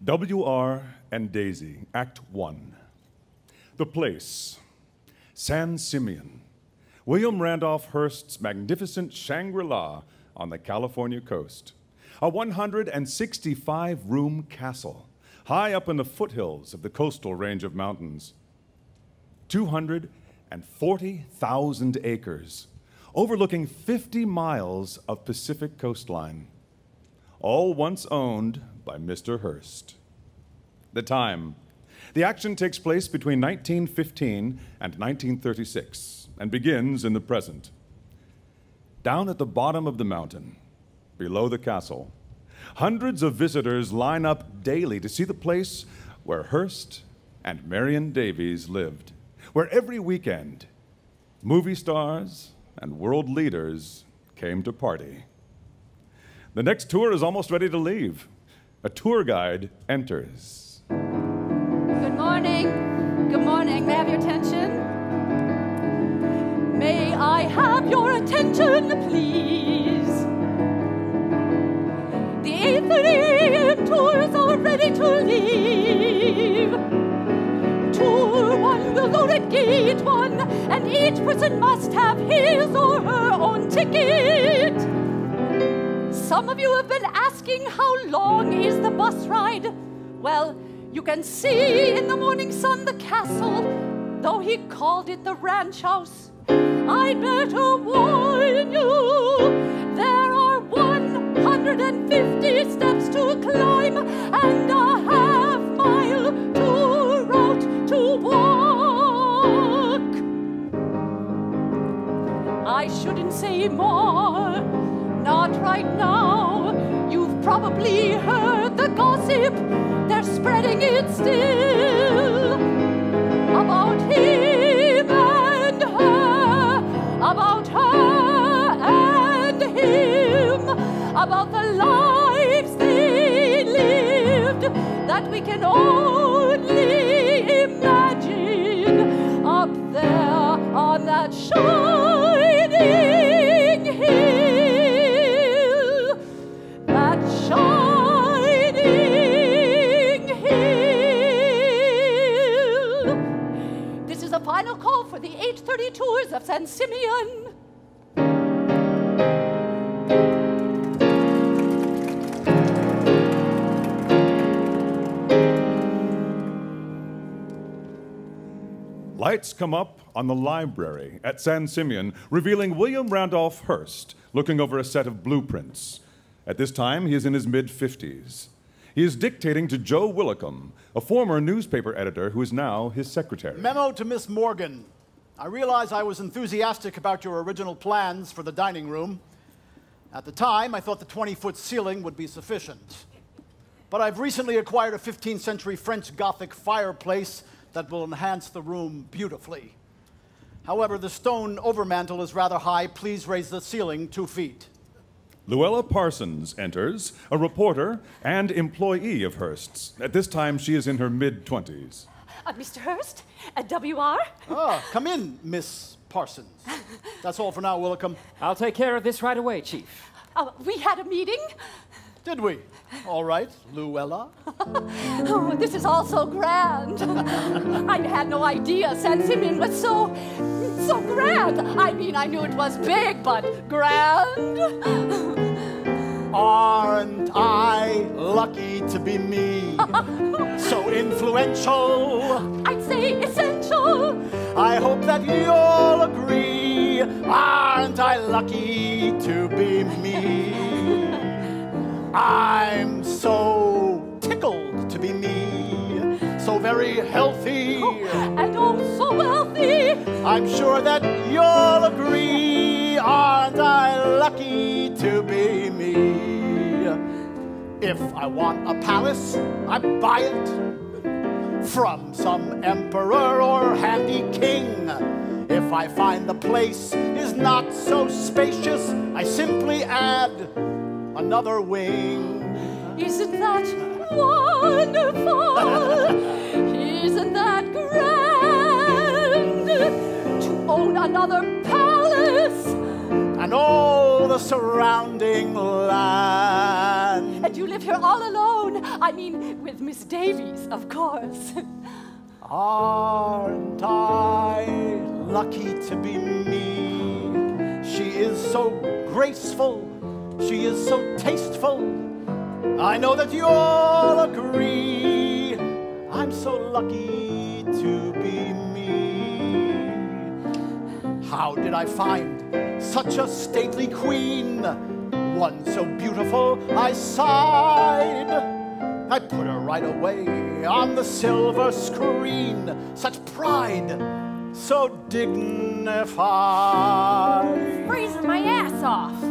W.R. and Daisy, Act 1. The place, San Simeon, William Randolph Hearst's magnificent Shangri-La on the California coast. A 165-room castle, high up in the foothills of the coastal range of mountains. 240,000 acres, overlooking 50 miles of Pacific coastline. All once owned by Mr. Hearst. The time. The action takes place between 1915 and 1936 and begins in the present. Down at the bottom of the mountain, below the castle, hundreds of visitors line up daily to see the place where Hearst and Marion Davies lived, where every weekend, movie stars and world leaders came to party. The next tour is almost ready to leave. A tour guide enters. Good morning. Good morning. May I have your attention? May I have your attention, please? The 8:30 a.m. tours are ready to leave. Tour 1 will load at gate 1, and each person must have his or her own ticket. Some of you have been asking how long is the bus ride. Well, you can see in the morning sun the castle, though he called it the ranch house. I'd better warn you, there are 150 steps to climb and a half-mile to route to walk. I shouldn't say more. Not right now. You've probably heard the gossip. They're spreading it still. About him and her. About her and him. About the lives they lived that we can only imagine up there on that shining hill. Final call for the 8:30 tours of San Simeon. Lights come up on the library at San Simeon, revealing William Randolph Hearst looking over a set of blueprints. At this time, he is in his mid-50s. He is dictating to Joe Willicombe, a former newspaper editor who is now his secretary. Memo to Miss Morgan. I realize I was enthusiastic about your original plans for the dining room. At the time, I thought the 20-foot ceiling would be sufficient. But I've recently acquired a 15th century French Gothic fireplace that will enhance the room beautifully. However, the stone overmantel is rather high. Please raise the ceiling 2 feet. Louella Parsons enters, a reporter and employee of Hearst's. At this time, she is in her mid-20s. Mr. Hearst, W.R. Come in, Miss Parsons. That's all for now, Willicombe. I'll take care of this right away, Chief. We had a meeting. Did we? All right, Louella. Oh, this is all so grand. I had no idea San Simeon was so grand. I mean, I knew it was big, but grand. Aren't I lucky to be me? So influential. I'd say essential. I hope that you'll agree. Aren't I lucky to be me? I'm so tickled to be me, so very healthy, and oh so wealthy. I'm sure that you'll agree. Aren't I lucky to be me? If I want a palace, I buy it from some emperor or handy king. If I find the place is not so spacious, I simply add another wing. Isn't that wonderful? Isn't that grand? To own another palace and all the surrounding land. And you live here all alone. I mean, with Miss Davies, of course. Aren't I lucky to be me? She is so graceful, she is so tasteful. I know that you all agree. I'm so lucky to be me. How did I find such a stately queen? One so beautiful, I sighed. I put her right away on the silver screen. Such pride, so dignified. Freezing my ass off.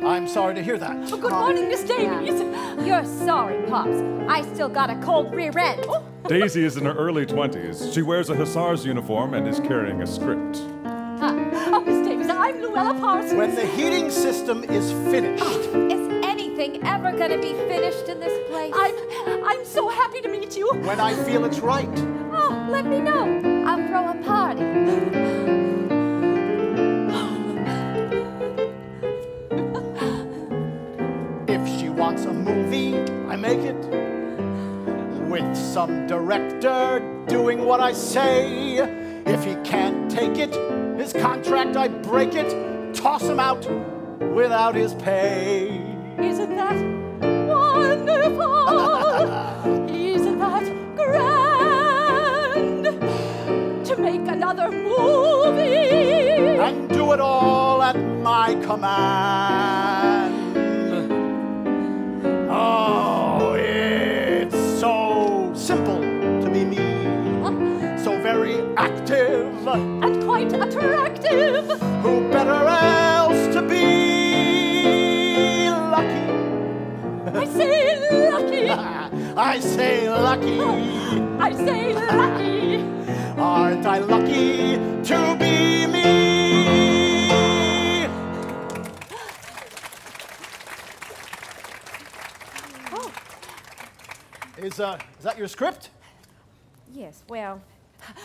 I'm sorry to hear that. Oh, good morning, Miss Davies. You're sorry, Pops. I still got a cold rear end. Oh. Daisy is in her early 20s. She wears a hussar's uniform and is carrying a script. Oh, Miss Davies, I'm Louella Parsons. When the heating system is finished. Is anything ever gonna be finished in this place? I'm so happy to meet you. When I feel it's right. Oh, let me know. I'll throw a party. If she wants a movie, I make it. With some director doing what I say. If he can't take it, his contract, I break it. Toss him out without his pay. Isn't that wonderful? Isn't that grand? To make another movie. And do it all at my command. Oh, it's so simple to be me. So very active. And quite attractive. Who better else to be lucky? I say lucky. I say lucky. I say lucky. Aren't I lucky to be me? Oh. Is that your script? Yes, well,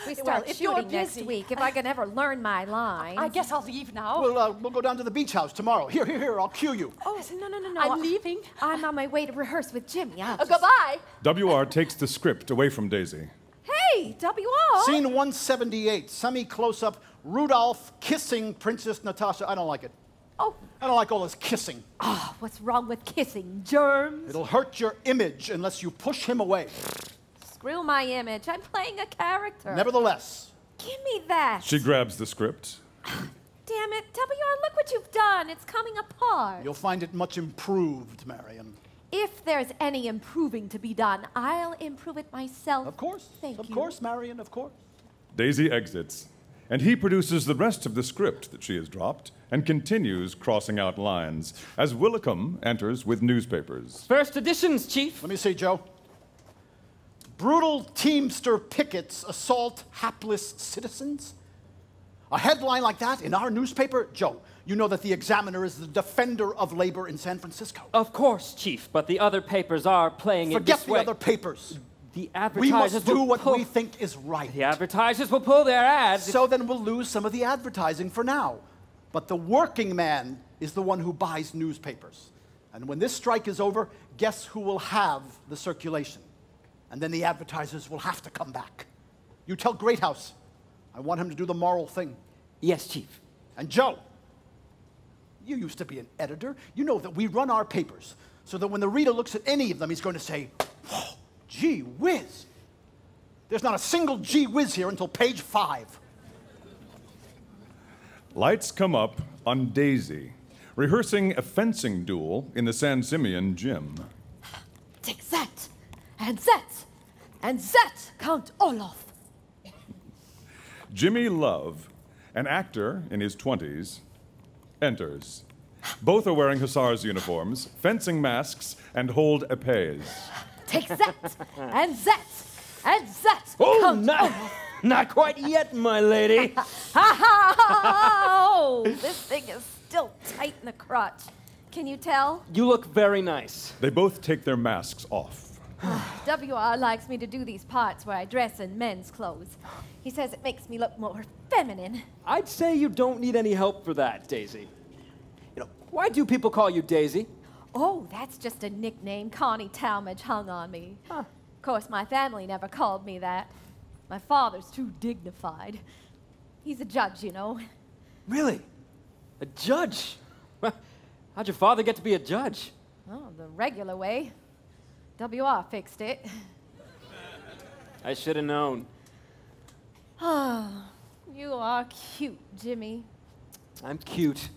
we Well, start if you're shooting next busy. week. If I can ever learn my lines. I guess I'll leave now. We'll go down to the beach house tomorrow. Here, I'll cue you. Oh, no. I'm leaving. I'm on my way to rehearse with Jimmy. Goodbye. WR takes the script away from Daisy. Hey, WR. Scene 178, semi-close-up, Rudolph kissing Princess Natasha. I don't like it. Oh. I don't like all this kissing. Oh, what's wrong with kissing? Germs? It'll hurt your image unless you push him away. Screw my image. I'm playing a character. Nevertheless. Give me that. She grabs the script. Damn it, WR, look what you've done. It's coming apart. You'll find it much improved, Marion. If there's any improving to be done, I'll improve it myself. Of course. Thank you. Of course, Marion, of course. Daisy exits, and he produces the rest of the script that she has dropped and continues crossing out lines as Willicombe enters with newspapers. First editions, Chief. Let me see, Joe. Brutal Teamster pickets assault hapless citizens? A headline like that in our newspaper? Joe, you know that the Examiner is the defender of labor in San Francisco. Of course, Chief, but the other papers are playing it Forget this the way. other papers. The We advertisers must do will what pull... we think is right. The advertisers will pull their ads. So then we'll lose some of the advertising for now. But the working man is the one who buys newspapers. And when this strike is over, guess who will have the circulation? And then the advertisers will have to come back. You tell Greathouse, I want him to do the moral thing. Yes, Chief. And Joe, you used to be an editor. You know that we run our papers so that when the reader looks at any of them, he's going to say, oh, gee whiz. There's not a single gee whiz here until page 5. Lights come up on Daisy, rehearsing a fencing duel in the San Simeon gym. Take that, and that, and that, Count Olaf. Jimmy Love, an actor in his 20s, enters. Both are wearing hussars' uniforms, fencing masks, and hold épées. Take that, and that, and that, Oh, Count Olaf. not quite yet, my lady. Oh, this thing is still tight in the crotch. Can you tell? You look very nice. They both take their masks off. WR likes me to do these parts where I dress in men's clothes. He says it makes me look more feminine. I'd say you don't need any help for that, Daisy. You know, why do people call you Daisy? Oh, that's just a nickname Connie Talmadge hung on me. Huh. Of course, my family never called me that. My father's too dignified. He's a judge, you know. Really? A judge? How'd your father get to be a judge? Oh, the regular way. WR fixed it. I should have known. Oh, you are cute, Jimmy. I'm cute.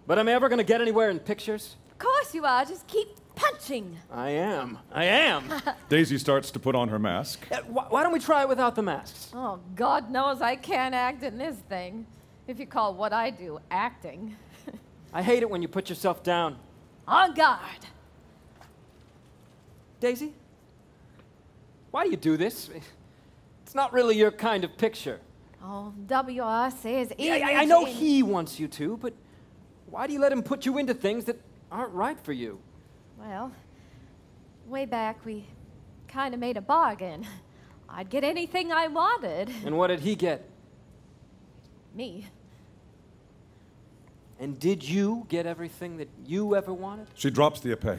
But am I ever going to get anywhere in pictures? Of course you are. Just keep punching. I am. I am. Daisy starts to put on her mask. Why don't we try it without the masks? Oh, God knows I can't act in this thing. If you call what I do acting. I hate it when you put yourself down. On guard. Daisy? Why do you do this? It's not really your kind of picture. Oh, WR says I know he wants you to, but why do you let him put you into things that aren't right for you? Well, way back we kind of made a bargain. I'd get anything I wanted. And what did he get? Me. And did you get everything that you ever wanted? She drops the épée.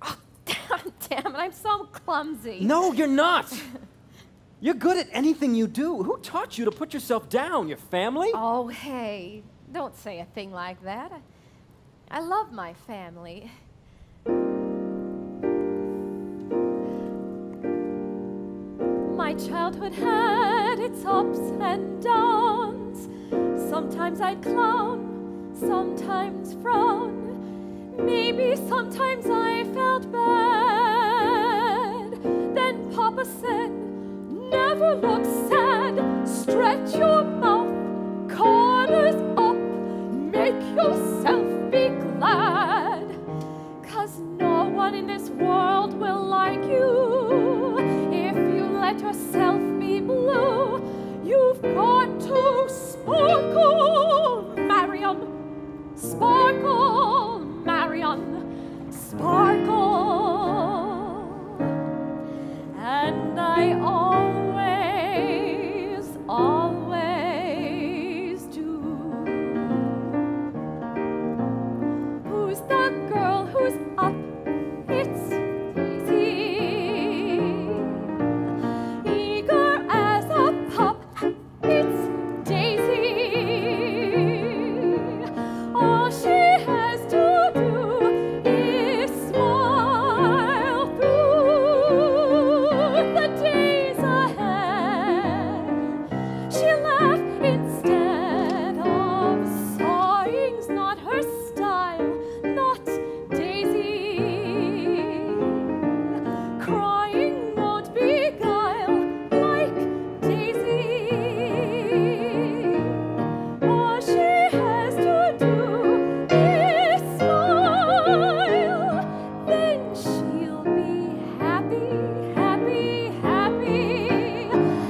Oh, damn it, I'm so clumsy. No, you're not. You're good at anything you do. Who taught you to put yourself down? Your family? Oh, hey, don't say a thing like that. I love my family. My childhood had its ups and downs. Sometimes I'd clown, sometimes frown. Maybe sometimes I felt bad. Then Papa said, never look sad. Stretch your mouth, corners up. Make yourself be glad. 'Cause no one in this world will like you if you let yourself be blue. You've got to sparkle, Marion. Sparkle, Marion. Sparkle. And I always, always do. Who's the girl who's up? It's Daisy. Eager as a pup. It's Daisy. All she has to do is smile through the days ahead. She'll laugh instead of sighing's not her style, not Daisy. Crying won't beguile like Daisy. All she has to do is smile, then she'll be happy, happy, happy,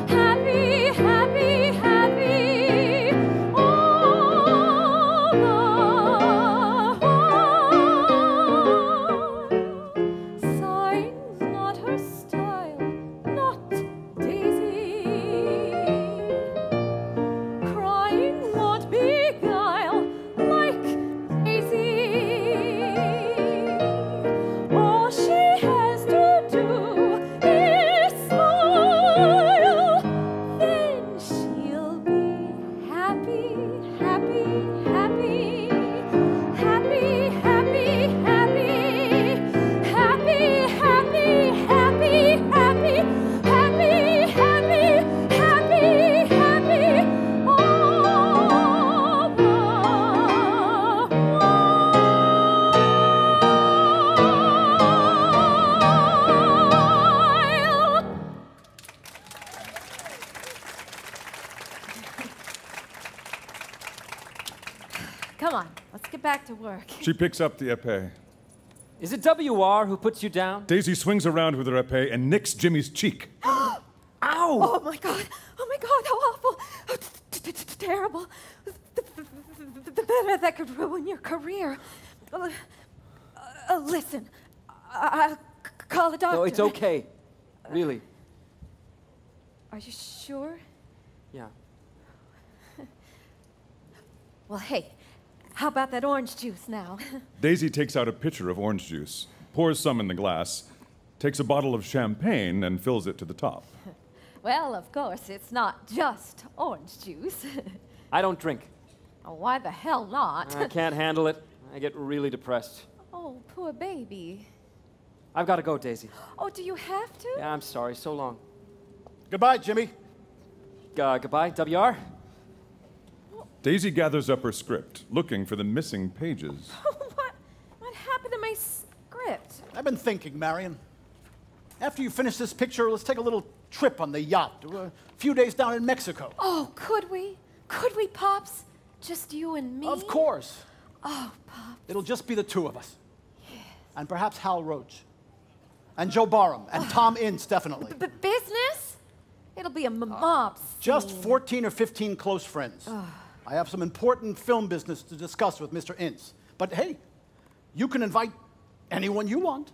happy, happy, happy all the while. Sighing's not her style, not Daisy. Crying won't beguile like Daisy. All she has to do is smile, then she'll be happy, happy, happy, happy, happy, happy, happy, happy, happy, happy, happy, happy, happy, happy, all the while. Come on, let's get back to work. She picks up the épée. Is it WR who puts you down? Daisy swings around with her épée and nicks Jimmy's cheek. Ow! Oh my God, how awful. Oh, terrible. That could ruin your career. Listen, I'll call the doctor. No, it's okay. Really. Are you sure? Yeah. Well, hey, How about that orange juice now? Daisy takes out a pitcher of orange juice, pours some in the glass, takes a bottle of champagne, and fills it to the top. Well, of course, it's not just orange juice. I don't drink. Oh, why the hell not? I can't handle it. I get really depressed. Oh, poor baby. I've got to go, Daisy. Oh, do you have to? Yeah, I'm sorry. So long. Goodbye, Jimmy. Goodbye, WR. Daisy gathers up her script, looking for the missing pages. What happened to my script? I've been thinking, Marion. After you finish this picture, let's take a little trip on the yacht. A few days down in Mexico. Oh, could we? Could we, Pops? Just you and me? Of course. Oh, Pops. It'll just be the two of us. Yes. And perhaps Hal Roach. And Joe Barham. And Tom Ince, definitely. But business? It'll be a mob scene. Just 14 or 15 close friends. I have some important film business to discuss with Mr. Ince. But hey, you can invite anyone you want.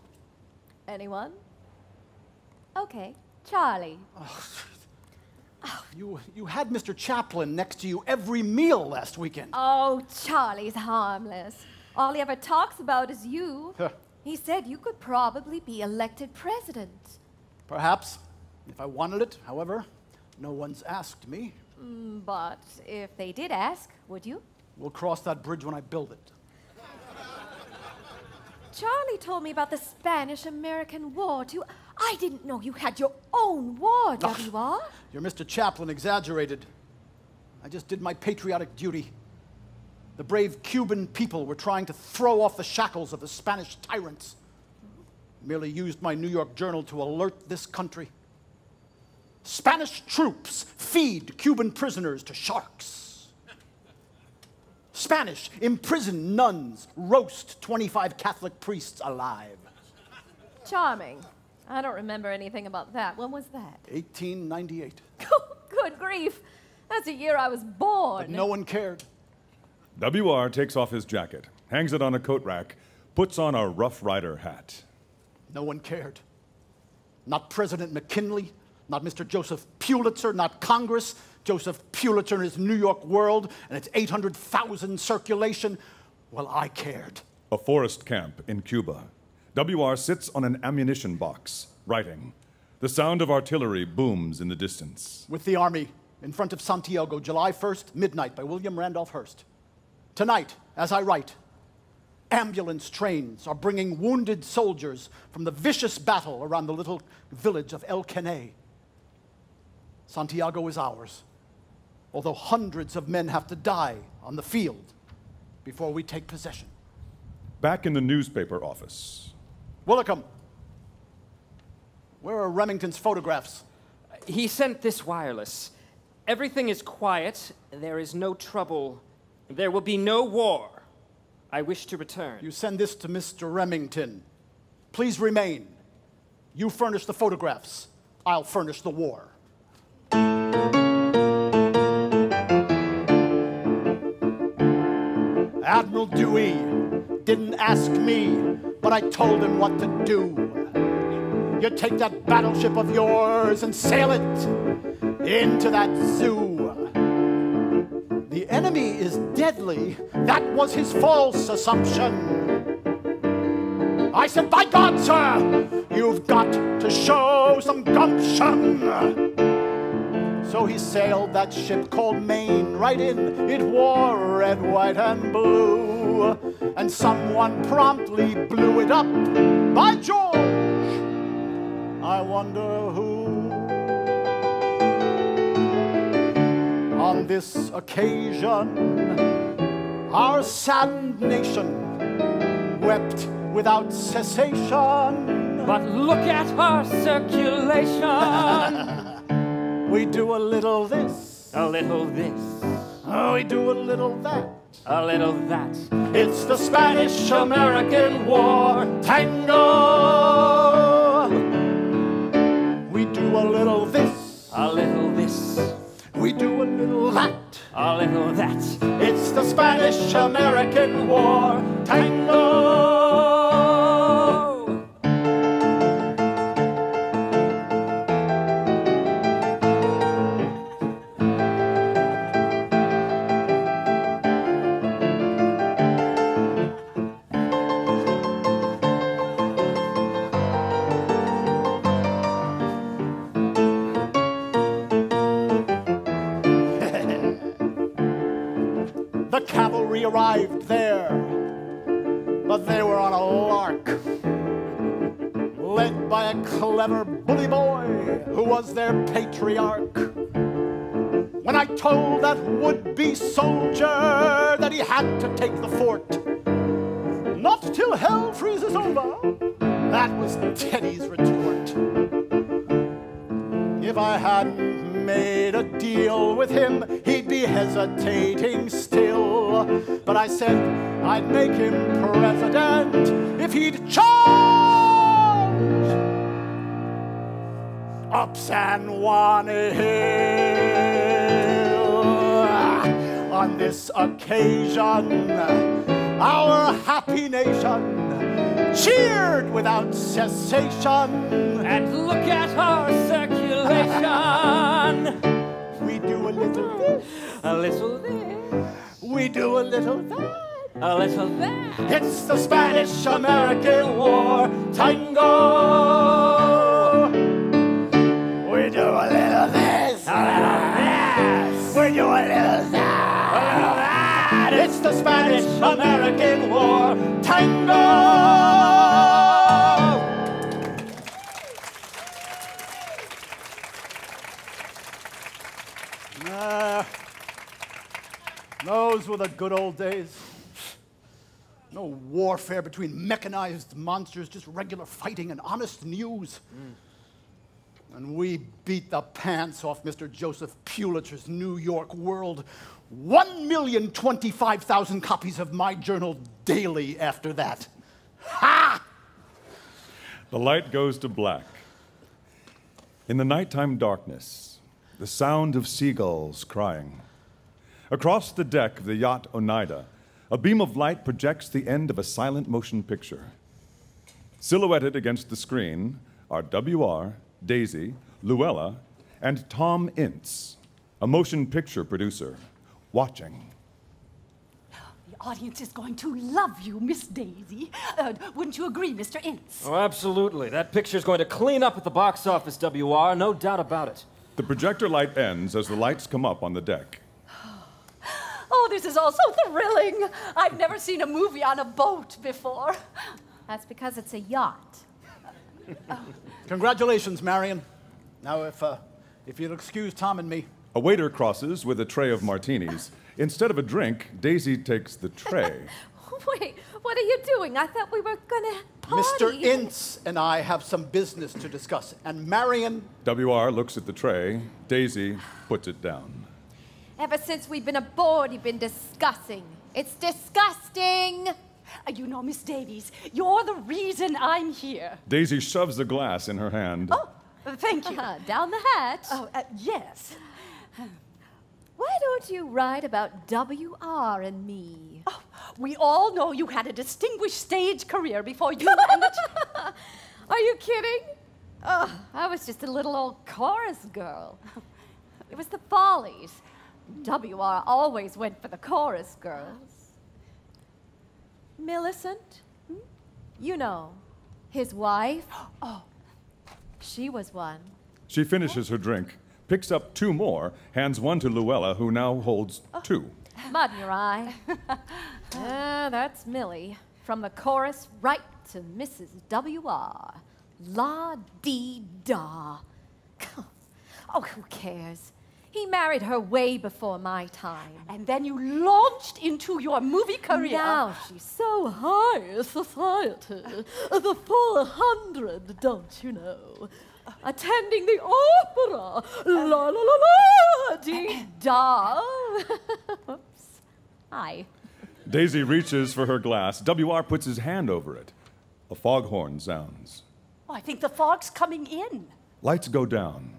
Anyone? Okay, Charlie. You had Mr. Chaplin next to you every meal last weekend. Oh, Charlie's harmless. All he ever talks about is you. He said you could probably be elected president. Perhaps, if I wanted it. However, no one's asked me. But if they did ask, would you? We'll cross that bridge when I build it. Charlie told me about the Spanish-American War, too. I didn't know you had your own war, W.R. Your Mr. Chaplin exaggerated. I just did my patriotic duty. The brave Cuban people were trying to throw off the shackles of the Spanish tyrants. Merely used my New York Journal to alert this country. Spanish troops feed Cuban prisoners to sharks. Spanish imprisoned nuns roast 25 Catholic priests alive. Charming. I don't remember anything about that. When was that? 1898. Good grief. That's the year I was born. But no one cared. WR takes off his jacket, hangs it on a coat rack, puts on a Rough Rider hat. No one cared. Not President McKinley, not Mr. Joseph Pulitzer, not Congress. Joseph Pulitzer and his New York World and its 800,000 circulation. Well, I cared. A forest camp in Cuba. WR sits on an ammunition box, writing. The sound of artillery booms in the distance. With the Army, in front of Santiago, July 1st, midnight, by William Randolph Hearst. Tonight, as I write, ambulance trains are bringing wounded soldiers from the vicious battle around the little village of El Caney. Santiago is ours, although hundreds of men have to die on the field before we take possession. Back in the newspaper office. Willicombe, where are Remington's photographs? He sent this wireless. Everything is quiet. There is no trouble. There will be no war. I wish to return. You send this to Mr. Remington. Please remain. You furnish the photographs. I'll furnish the war. Admiral Dewey didn't ask me, but I told him what to do. You take that battleship of yours and sail it into that zoo. The enemy is deadly. That was his false assumption. I said, by God, sir, you've got to show some gumption. So he sailed that ship called Maine right in. It wore red, white, and blue. And someone promptly blew it up. By George, I wonder who. On this occasion, our saddened nation wept without cessation. But look at our circulation. We do a little this. A little this. We do a little that. A little that. It's the Spanish-American War tango. We do a little this. A little this. We do a little that. A little that. It's the Spanish-American War tango. fair, but they were on a lark, led by a clever bully boy who was their patriarch. When I told that would-be soldier that he had to take the fort, not till hell freezes over, that was Teddy's retort. If I hadn't made a deal with him, he'd be hesitating still. But I said I'd make him president if he'd charge up San Juan Hill. On this occasion, our happy nation cheered without cessation. And look at our circulation. We do a little this, A little this, we do a little that. a little that. It's the Spanish-American War tango. We do a little this, A little this, we do a little that. a little that. It's the Spanish-American War tango. Those were the good old days. No warfare between mechanized monsters, just regular fighting and honest news. And we beat the pants off Mr. Joseph Pulitzer's New York World. 1,025,000 copies of my journal daily after that. Ha! The light goes to black. In the nighttime darkness, the sound of seagulls crying. Across the deck of the yacht Oneida, a beam of light projects the end of a silent motion picture. Silhouetted against the screen are W.R., Daisy, Louella, and Tom Ince, a motion picture producer, watching. The audience is going to love you, Miss Daisy. Wouldn't you agree, Mr. Ince? Oh, absolutely. That picture's going to clean up at the box office, WR, no doubt about it. The projector light ends as the lights come up on the deck. Oh, this is all so thrilling. I've never seen a movie on a boat before. That's because it's a yacht. Congratulations, Marion. Now, if you'll excuse Tom and me. A waiter crosses with a tray of martinis. Instead of a drink, Daisy takes the tray. Wait, what are you doing? I thought we were gonna party. Mr. Ince and I have some business to discuss, and Marion... W.R. looks at the tray. Daisy puts it down. Ever since we've been aboard, you've been discussing. It's disgusting. You know, Miss Davies, you're the reason I'm here. Daisy shoves the glass in her hand. Oh, thank you. Down the hatch. Oh, yes. Why don't you write about W.R. and me? Oh, we all know you had a distinguished stage career before you and the... Are you kidding? Oh, I was just a little old chorus girl. It was the Follies. W.R. always went for the chorus girls. Millicent? You know, his wife. Oh. She was one. She finishes her drink, picks up two more, hands one to Louella, who now holds two. Mud in your eye. That's Millie. From the chorus right to Mrs. W.R. La-dee-da. Oh, who cares? He married her way before my time. And then you launched into your movie career. Now she's so high society. The 400, don't you know? Attending the opera. La la la la dee da. Whoops. Hi. Daisy reaches for her glass. W.R. puts his hand over it. A foghorn sounds. Oh, I think the fog's coming in. Lights go down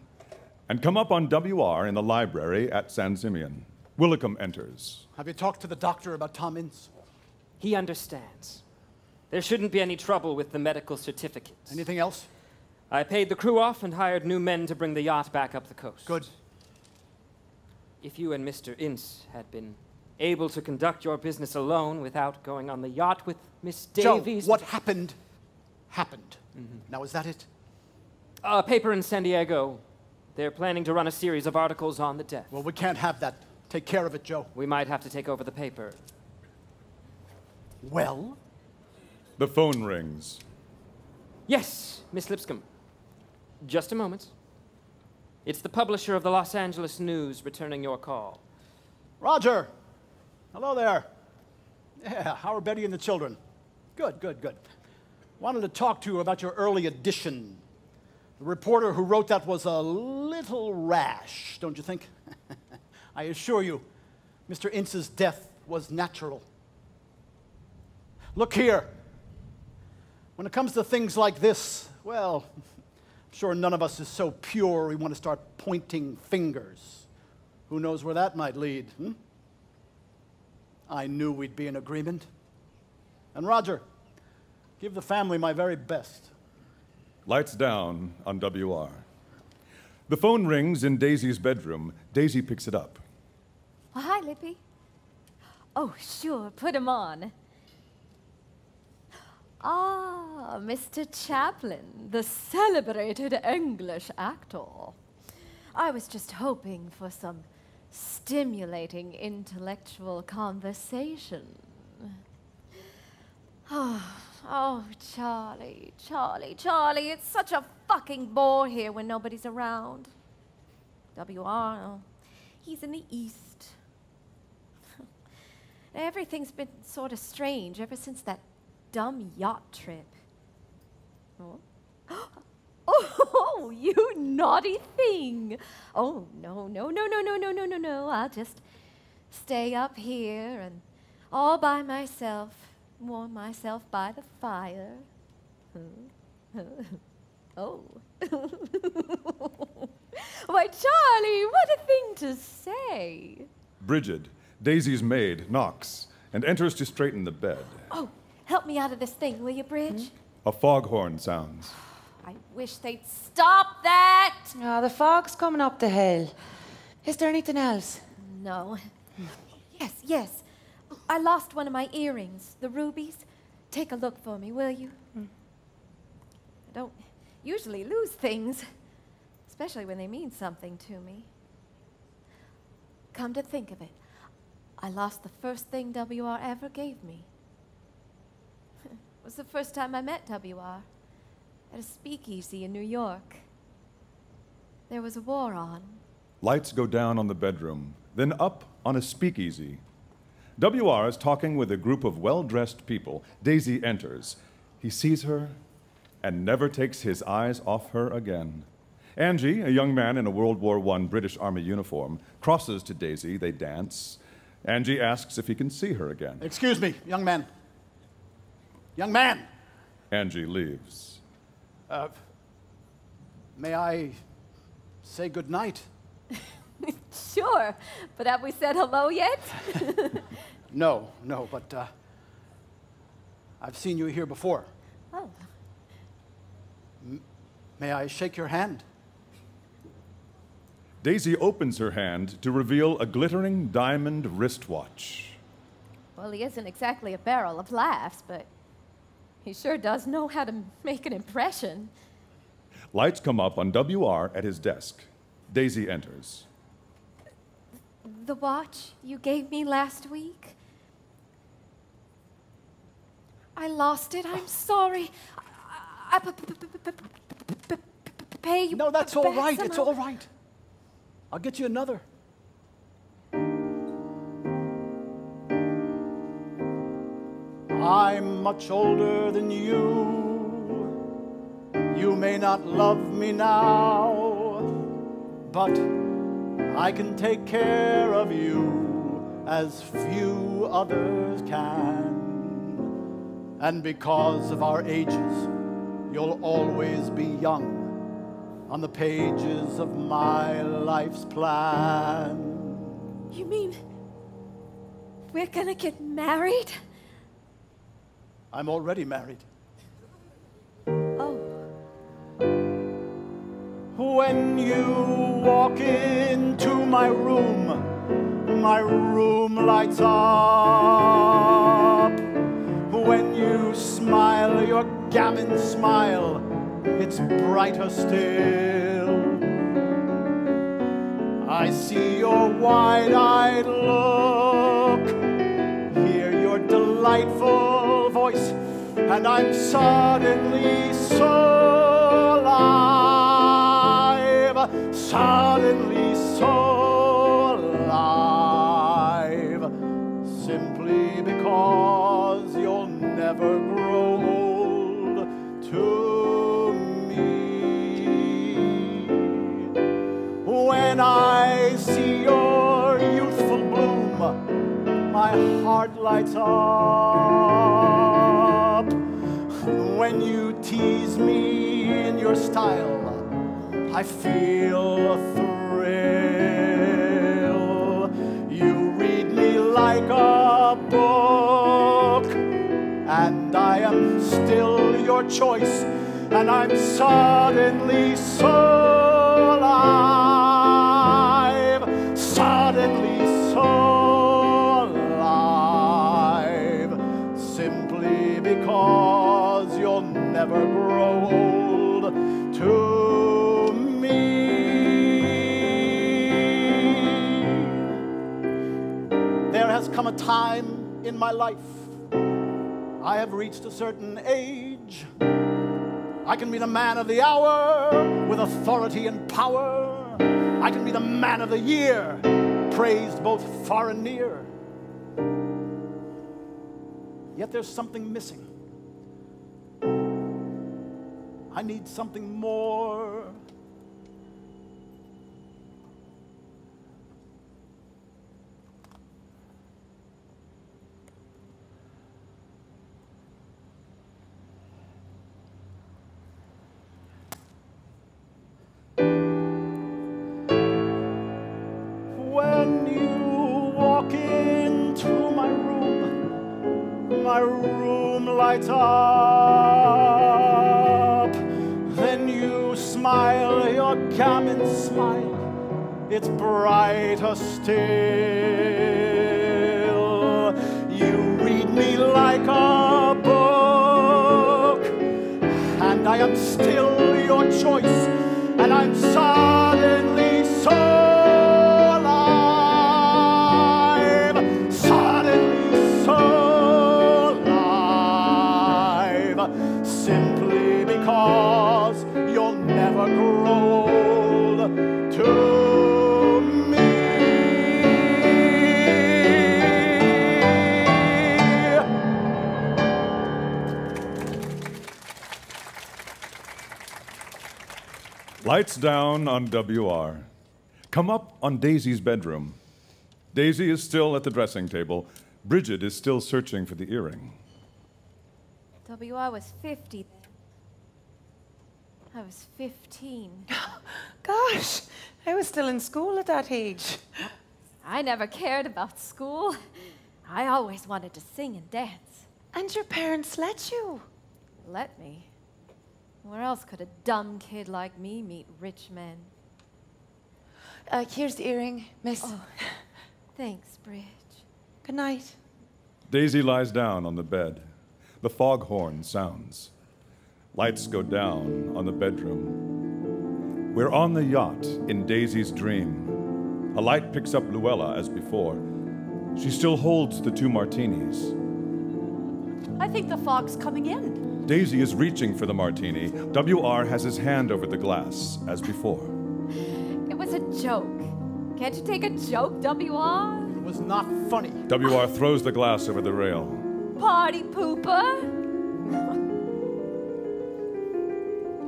and come up on W.R. in the library at San Simeon. Willicombe enters. Have you talked to the doctor about Tom Ince? He understands. There shouldn't be any trouble with the medical certificates. Anything else? I paid the crew off and hired new men to bring the yacht back up the coast. Good. If you and Mr. Ince had been able to conduct your business alone without going on the yacht with Miss Davies... Joe, what happened, happened. Now, is that it? A paper in San Diego. They're planning to run a series of articles on the death. Well, we can't have that. Take care of it, Joe. We might have to take over the paper. Well? The phone rings. Yes, Miss Lipscomb. Just a moment. It's the publisher of the Los Angeles News returning your call. Roger! Hello there. Yeah, how are Betty and the children? Good, good, good. Wanted to talk to you about your early edition. The reporter who wrote that was a little rash, don't you think? I assure you, Mr. Ince's death was natural. Look here. When it comes to things like this, well, I'm sure none of us is so pure we want to start pointing fingers. Who knows where that might lead, hmm? I knew we'd be in agreement. And Roger, give the family my very best. Lights down on WR. The phone rings in Daisy's bedroom. Daisy picks it up. Oh, hi, Lippy. Oh, sure, put him on. Ah, Mr. Chaplin, the celebrated English actor. I was just hoping for some stimulating intellectual conversation. Oh, Charlie, Charlie, it's such a fucking bore here when nobody's around. WR, oh, he's in the East. Everything's been sort of strange ever since that dumb yacht trip. Oh? Oh, you naughty thing. Oh, no. I'll just stay up here and all by myself, warm myself by the fire. Oh. Why, Charlie, what a thing to say. Brigid, Daisy's maid, knocks and enters to straighten the bed. Oh, help me out of this thing, will you, Bridge? A foghorn sounds. I wish they'd stop that! Oh, the fog's coming up the hill. Is there anything else? No. Yes. I lost one of my earrings, the rubies. Take a look for me, will you? I don't usually lose things, especially when they mean something to me. Come to think of it, I lost the first thing WR ever gave me. It was the first time I met WR. At a speakeasy in New York. There was a war on. Lights go down on the bedroom, then up on a speakeasy. WR is talking with a group of well-dressed people. Daisy enters. He sees her and never takes his eyes off her again. Angie, a young man in a World War I British Army uniform, crosses to Daisy. They dance. Angie asks if he can see her again. Excuse me, young man. Young man! Angie leaves. May I say good night? Sure, but have we said hello yet? No, but I've seen you here before. Oh. May I shake your hand? Daisy opens her hand to reveal a glittering diamond wristwatch. Well, he isn't exactly a barrel of laughs, but he sure does know how to make an impression. Lights come up on WR at his desk. Daisy enters. The watch you gave me last week? I lost it. I'm sorry. I pay you. No, that's all back right. somehow. It's all right. I'll get you another. I'm much older than you. You may not love me now, but I can take care of you as few others can. And because of our ages, you'll always be young on the pages of my life's plan. You mean we're gonna get married? I'm already married. Oh. When you walk into my room lights up. When you smile, your gammon smile, it's brighter still. I see your wide-eyed look, hear your delight delightful voice, and I'm suddenly so alive, suddenly so alive, simply because you'll never grow old to me. When I see your youthful bloom, my heart lights up. When you tease me in your style, I feel a thrill. You read me like a book, and I am still your choice, and I'm suddenly so alive, suddenly so alive, simply because you'll never grow old to me. There has come a time in my life, I have reached a certain age. I can be the man of the hour with authority and power. I can be the man of the year, praised both far and near. Yet there's something missing. I need something more. When you walk into my room lights up. Then you smile, your gammon smile, it's brighter still. You read me like a book, and I am still your choice, and I'm suddenly so alive, suddenly so alive, simply because you'll never grow old to me. Lights down on WR. Come up on Daisy's bedroom. Daisy is still at the dressing table. Brigid is still searching for the earring. WR was 50 then. I was 15. Gosh, I was still in school at that age. I never cared about school. I always wanted to sing and dance. And your parents let you. Let me. Where else could a dumb kid like me meet rich men? Here's the earring, miss. Oh, thanks, Bridge. Good night. Daisy lies down on the bed. The foghorn sounds. Lights go down on the bedroom. We're on the yacht in Daisy's dream. A light picks up Louella as before. She still holds the 2 martinis. I think the fog's coming in. Daisy is reaching for the martini. WR has his hand over the glass as before. It was a joke. Can't you take a joke, WR? It was not funny. WR throws the glass over the rail. Party pooper.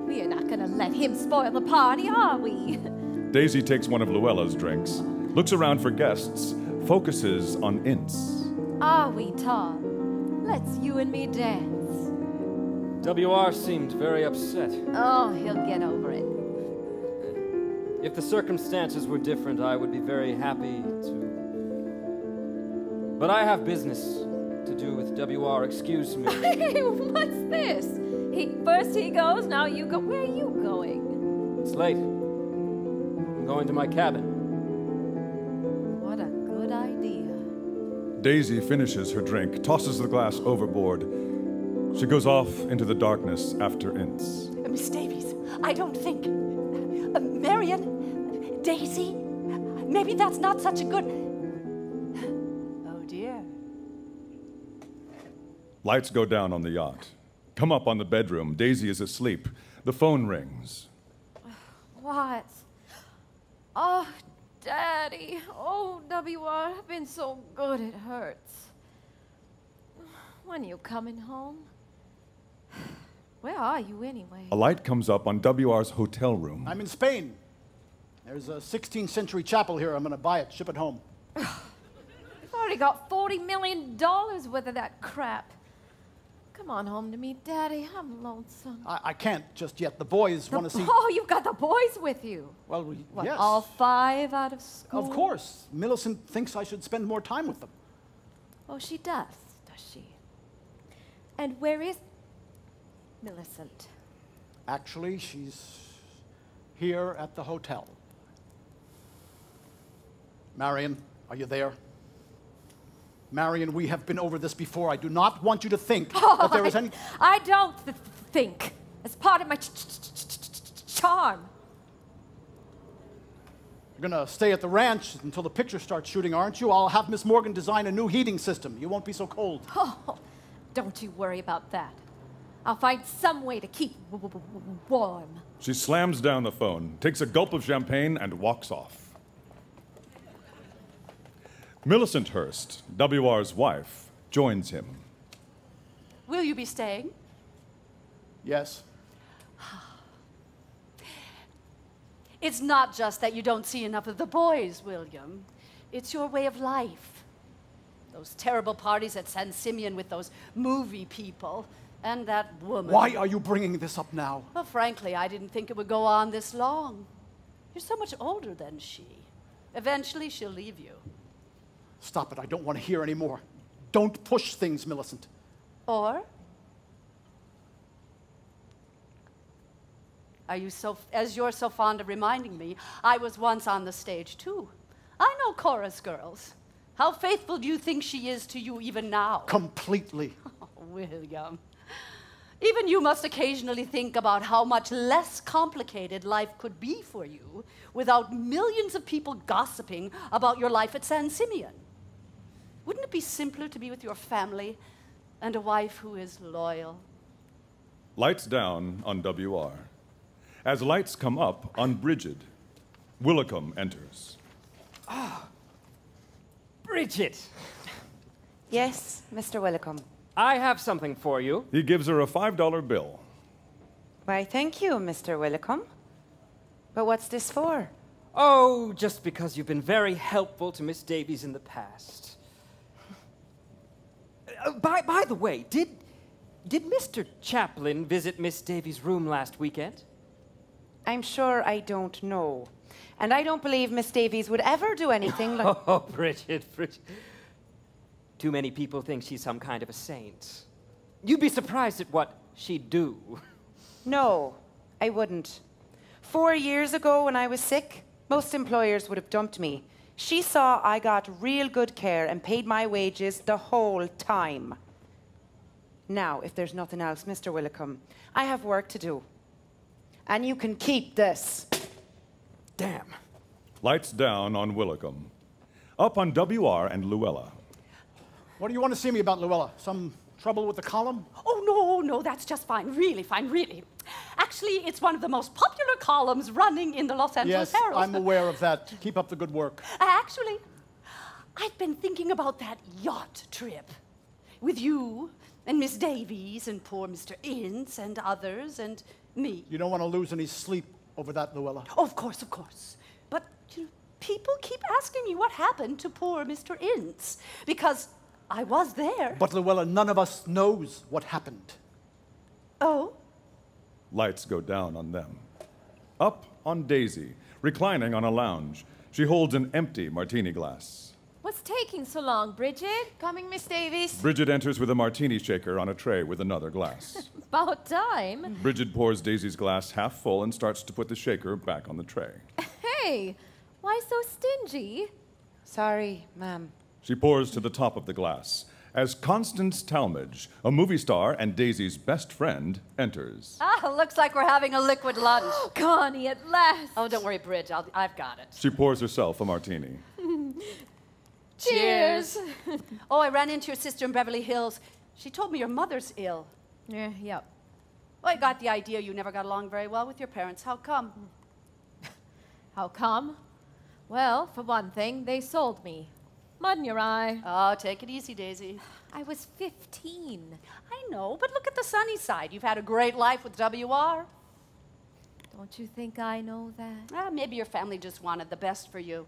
We are not gonna let him spoil the party, are we? Daisy takes one of Louella's drinks, looks around for guests, focuses on Ince. Are we, Tom? Let's you and me dance. WR seemed very upset. Oh, he'll get over it. If the circumstances were different, I would be very happy to. But I have business to do with WR, excuse me. What's this? First he goes, now you go. Where are you going? It's late. I'm going to my cabin. What a good idea. Daisy finishes her drink, tosses the glass overboard. She goes off into the darkness after Ince. Miss Davies, I don't think... Marion? Daisy? Maybe that's not such a good... Oh, dear. Lights go down on the yacht. Come up on the bedroom. Daisy is asleep. The phone rings. What? Oh, Daddy. Oh, WR, I've been so good it hurts. When are you coming home? Where are you anyway? A light comes up on WR's hotel room. I'm in Spain. There's a 16th century chapel here. I'm going to buy it, ship it home. You've already got $40 million worth of that crap. Come on home to me, Daddy. I'm lonesome. I can't just yet. The boys want to see... Oh, you've got the boys with you. Well, What, yes. all 5 out of school? Of course. Millicent thinks I should spend more time with them. Oh, she does she? And where is Millicent? Actually, she's here at the hotel. Marion, are you there? Marion, we have been over this before. I do not want you to think that there is any... I don't think. It's part of my charm. You're going to stay at the ranch until the picture starts shooting, aren't you? I'll have Miss Morgan design a new heating system. You won't be so cold. Oh, don't you worry about that. I'll find some way to keep warm. She slams down the phone, takes a gulp of champagne, and walks off. Millicent Hearst, WR's wife, joins him. Will you be staying? Yes. It's not just that you don't see enough of the boys, William. It's your way of life. Those terrible parties at San Simeon with those movie people and that woman. Why are you bringing this up now? Well, frankly, I didn't think it would go on this long. You're so much older than she. Eventually, she'll leave you. Stop it. I don't want to hear any more. Don't push things, Millicent. Or? As you're so fond of reminding me, I was once on the stage, too. I know chorus girls. How faithful do you think she is to you even now? Completely. Oh, William. Even you must occasionally think about how much less complicated life could be for you without millions of people gossiping about your life at San Simeon. Wouldn't it be simpler to be with your family and a wife who is loyal? Lights down on WR. As lights come up on Brigid, Willicombe enters. Brigid, Yes, Mr. Willicombe. I have something for you. He gives her a $5 bill. Why, thank you, Mr. Willicombe. But what's this for? Oh, just because you've been very helpful to Miss Davies in the past. By the way, did Mr. Chaplin visit Miss Davies' room last weekend? I'm sure I don't know. And I don't believe Miss Davies would ever do anything like... Oh, Brigid. Too many people think she's some kind of a saint. You'd be surprised at what she'd do. No, I wouldn't. 4 years ago when I was sick, most employers would have dumped me. She saw I got real good care and paid my wages the whole time. Now, if there's nothing else, Mr. Willicombe, I have work to do. And you can keep this. Damn. Lights down on Willicombe. Up on WR and Louella. What do you want to see me about, Louella? Some trouble with the column? Oh, no, that's just fine. Really fine, really. Actually, it's one of the most popular columns running in the Los Angeles Yes, Herald. I'm aware of that. Keep up the good work. Actually, I've been thinking about that yacht trip with you and Miss Davies and poor Mr. Ince and others and me. You don't want to lose any sleep over that, Louella. Oh, of course. But you know, people keep asking me what happened to poor Mr. Ince because I was there. But, Louella, none of us knows what happened. Oh? Lights go down on them. Up on Daisy, reclining on a lounge. She holds an empty martini glass. What's taking so long, Brigid? Coming, Miss Davies. Brigid enters with a martini shaker on a tray with another glass. About time. Brigid pours Daisy's glass half full and starts to put the shaker back on the tray. Hey, why so stingy? Sorry, ma'am. She pours to the top of the glass as Constance Talmadge, a movie star and Daisy's best friend, enters. Looks like we're having a liquid lunch. Connie, at last. Oh, don't worry, Bridge. I've got it. She pours herself a martini. Cheers. Oh, I ran into your sister in Beverly Hills. She told me your mother's ill. Yep. Well, I got the idea you never got along very well with your parents. How come? How come? Well, for one thing, they sold me. Mud in your eye. Oh, take it easy, Daisy. I was 15. I know, but look at the sunny side. You've had a great life with WR. Don't you think I know that? Maybe your family just wanted the best for you.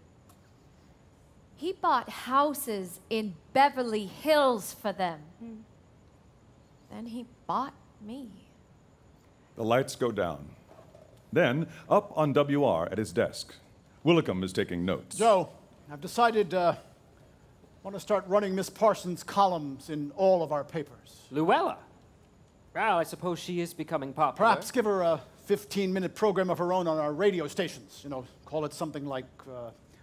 He bought houses in Beverly Hills for them. Then he bought me. The lights go down. Then, up on WR at his desk, Willicombe is taking notes. Joe, I've decided I want to start running Miss Parsons' columns in all of our papers. Louella? Well, I suppose she is becoming popular. Perhaps give her a 15-minute program of her own on our radio stations. You know, call it something like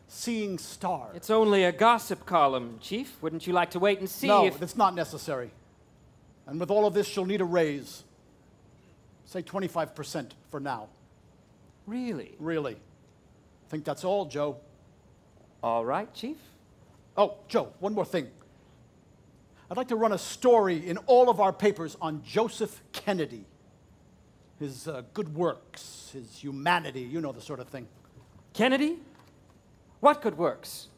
Seeing Stars. It's only a gossip column, Chief. Wouldn't you like to wait and see no, if... that's not necessary. And with all of this, she'll need a raise. Say 25% for now. Really? Really. I think that's all, Joe. All right, Chief. Oh, Joe, one more thing. I'd like to run a story in all of our papers on Joseph Kennedy. His good works, his humanity, you know the sort of thing. Kennedy? What good works?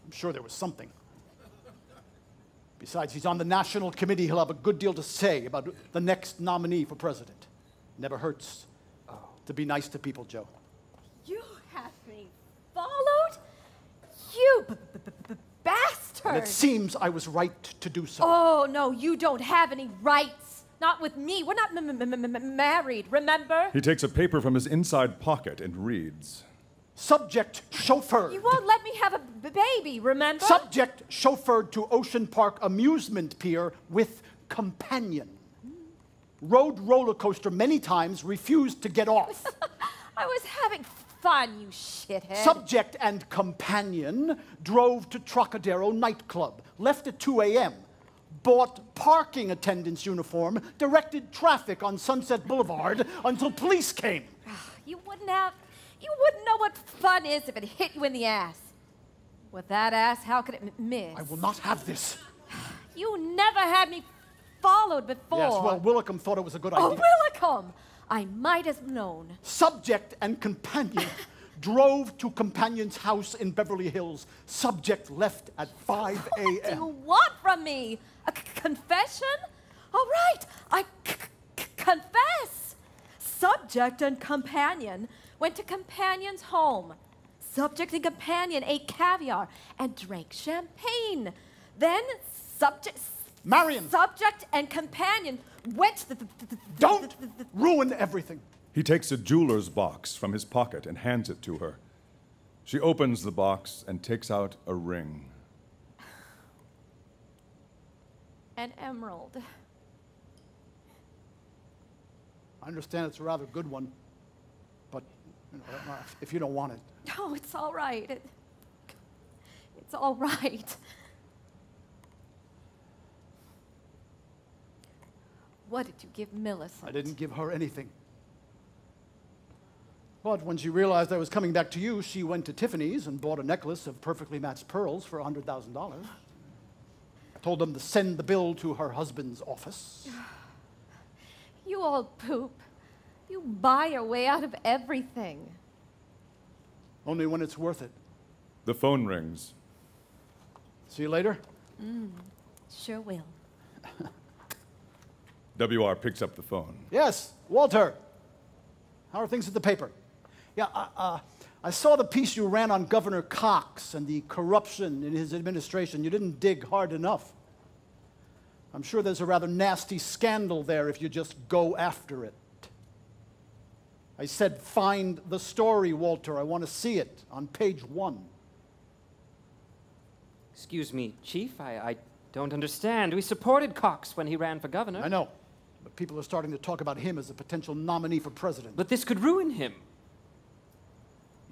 I'm sure there was something. Besides, he's on the National Committee. He'll have a good deal to say about the next nominee for president. Never hurts to be nice to people, Joe. You have me followed? You bastard! And it seems I was right to do so. Oh, no, you don't have any rights. Not with me. We're not married, remember? He takes a paper from his inside pocket and reads. Subject chauffeured. You won't let me have a baby, remember? Subject chauffeured to Ocean Park amusement pier with companion. Rode roller coaster many times, refused to get off. I was having fun, you shithead. Subject and companion drove to Trocadero nightclub, left at 2 a.m., bought parking attendant's uniform, directed traffic on Sunset Boulevard until police came. You wouldn't know what fun is if it hit you in the ass. With that ass, how could it miss? I will not have this. You never had me followed before. Yes, well, Willicombe thought it was a good idea. Oh, Willicombe! I might have known. Subject and companion drove to companion's house in Beverly Hills. Subject left at 5 a.m. What do you want from me? A confession? All right, I confess. Subject and companion went to companion's home. Subject and companion ate caviar and drank champagne. Then Marion! Subject and companion went to the... Don't ruin everything. He takes a jeweler's box from his pocket and hands it to her. She opens the box and takes out a ring. An emerald. I understand it's a rather good one, but you know, if you don't want it. No, it's all right. It's all right. What did you give Millicent? I didn't give her anything. But when she realized I was coming back to you, she went to Tiffany's and bought a necklace of perfectly matched pearls for $100,000. Told them to send the bill to her husband's office. You old poop. You buy your way out of everything. Only when it's worth it. The phone rings. See you later? Sure will. WR picks up the phone. Yes, Walter. How are things at the paper? Yeah, I saw the piece you ran on Governor Cox and the corruption in his administration. You didn't dig hard enough. I'm sure there's a rather nasty scandal there if you just go after it. I said find the story, Walter. I want to see it on page 1. Excuse me, Chief, I don't understand. We supported Cox when he ran for governor. I know, but people are starting to talk about him as a potential nominee for president. But this could ruin him.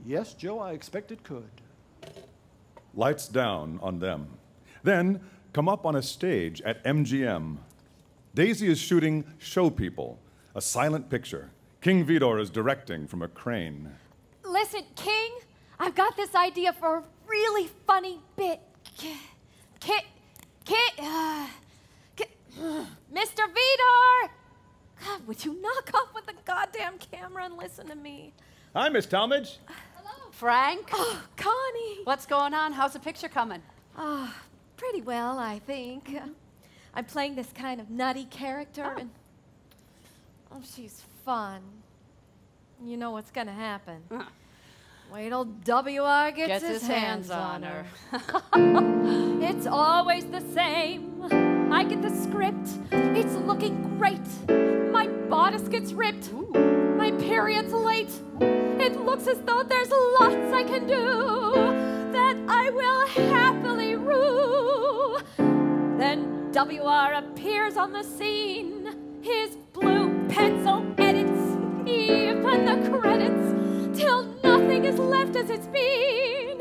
Yes, Joe, I expect it could. Lights down on them. Then come up on a stage at MGM. Daisy is shooting Show People, a silent picture. King Vidor is directing from a crane. Listen, King, I've got this idea for a really funny bit. would you knock off with the goddamn camera and listen to me? Hi, Miss Talmadge. Frank? Oh, Connie. What's going on? How's the picture coming? Pretty well, I think. I'm playing this kind of nutty character, and she's fun. You know what's gonna happen. Wait till WR gets his hands on her. It's always the same. I get the script. It's looking great. My bodice gets ripped. Ooh. My period's late. It looks as though there's lots I can do that I will happily rue. Then WR appears on the scene. His blue pencil edits even the credits till nothing is left as it's been.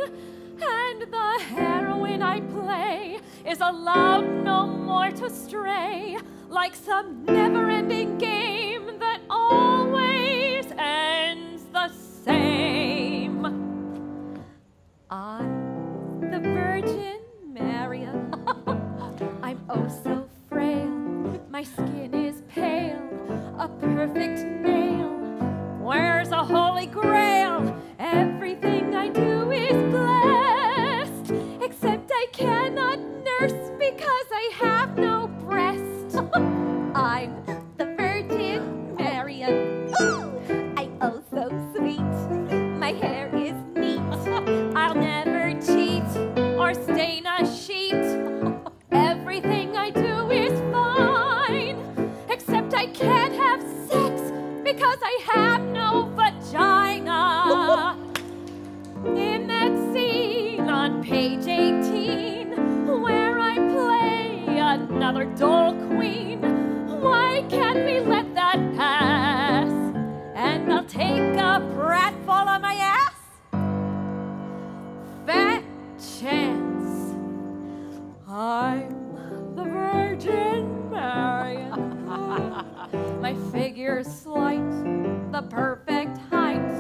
And the heroine I play is allowed no more to stray, like some never-ending game that always ends the same. I'm the Virgin Marion. I'm oh so frail. My skin is pale, a perfect nail. Where's a holy grail? Everything I do is blessed, except I cannot nurse because I have no breast. I'm the Virgin Marion. I'm oh so sweet. My hair is neat. I'll never cheat or stain a sheet. Everything I do is fine, except I can't have sex because I have no vagina. In that scene on page 18, where I play another dull queen, why can't we let that pass? And I'll take a pratfall on my ass? Fat chance. I'm the Virgin Marion. My figure's slight, the perfect height,